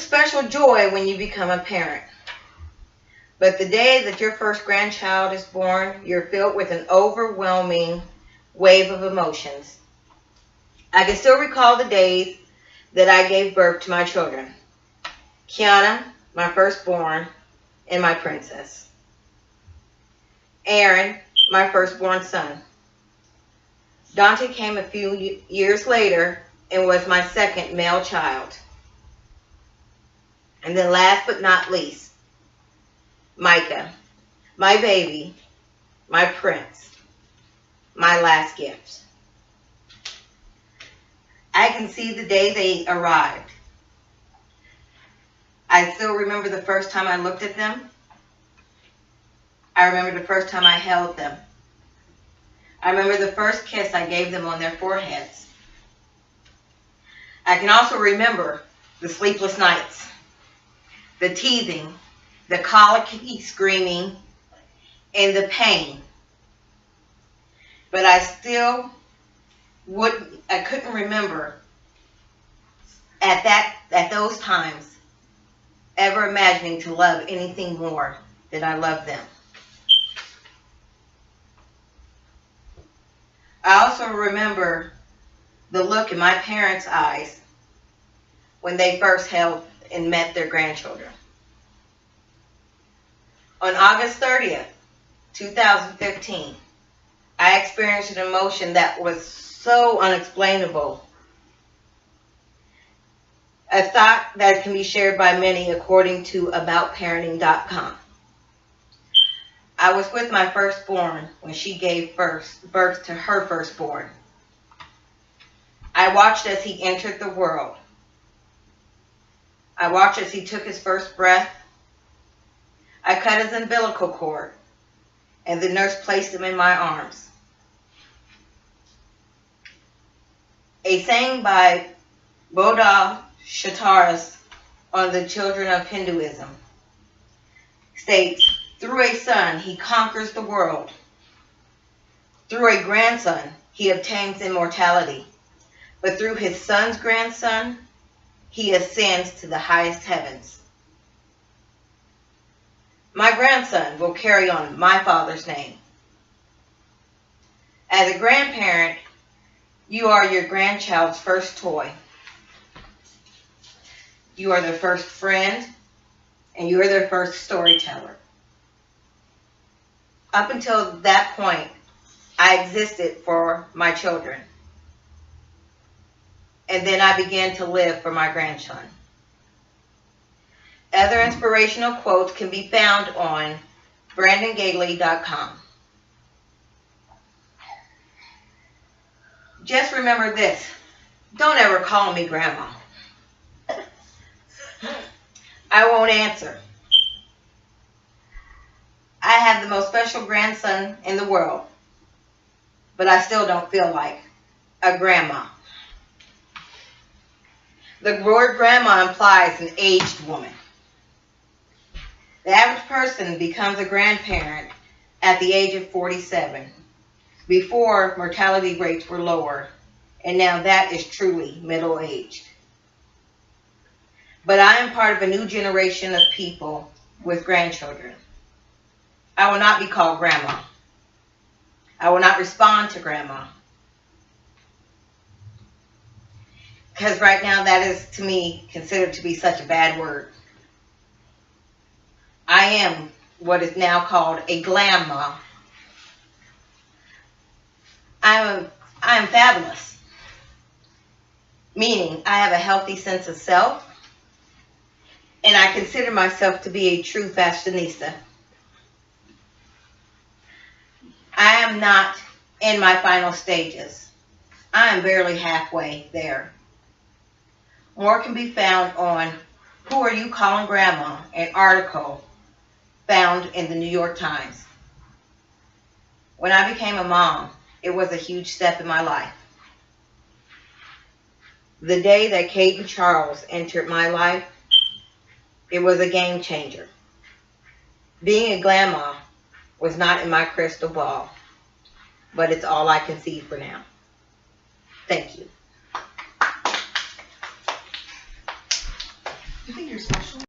special joy when you become a parent. But the day that your first grandchild is born, you're filled with an overwhelming wave of emotions. I can still recall the days that I gave birth to my children. Kiana, my firstborn, and my princess. Aaron, my firstborn son. Dante came a few years later and was my second male child. And then last but not least, Micah, my baby, my prince, my last gift. I can see the day they arrived. I still remember the first time I looked at them. I remember the first time I held them. I remember the first kiss I gave them on their foreheads. I can also remember the sleepless nights, the teething, the colicky screaming, and the pain. But I still I couldn't remember at those times ever imagining to love anything more than I loved them. I also remember the look in my parents' eyes when they first held and met their grandchildren. On August 30th, 2015, I experienced an emotion that was so unexplainable. A thought that can be shared by many according to AboutParenting.com. I was with my firstborn when she gave birth to her firstborn. I watched as he entered the world. I watched as he took his first breath. I cut his umbilical cord, and the nurse placed him in my arms. A saying by Bodha Shataras on the children of Hinduism states, "Through a son, he conquers the world. Through a grandson, he obtains immortality. But through his son's grandson, he ascends to the highest heavens." My grandson will carry on my father's name. As a grandparent, you are your grandchild's first toy. You are their first friend, and you are their first storyteller. Up until that point, I existed for my children. And then I began to live for my grandson. Other inspirational quotes can be found on BrandonGaley.com. Just remember this. Don't ever call me Grandma. I won't answer. I have the most special grandson in the world, but I still don't feel like a grandma. The word grandma implies an aged woman. The average person becomes a grandparent at the age of 47. Before, mortality rates were lower, and now that is truly middle-aged. But I am part of a new generation of people with grandchildren. I will not be called Grandma. I will not respond to Grandma. Because right now that is, to me, considered to be such a bad word. I am what is now called a glamma. I am fabulous. Meaning I have a healthy sense of self, and I consider myself to be a true fashionista. I am not in my final stages. I am barely halfway there. More can be found on Who Are You Calling Grandma? An article found in the New York Times. When I became a mom, it was a huge step in my life. The day that Kate and Charles entered my life, it was a game changer. Being a grandma was not in my crystal ball, but it's all I can see for now. Thank you. You think you're special?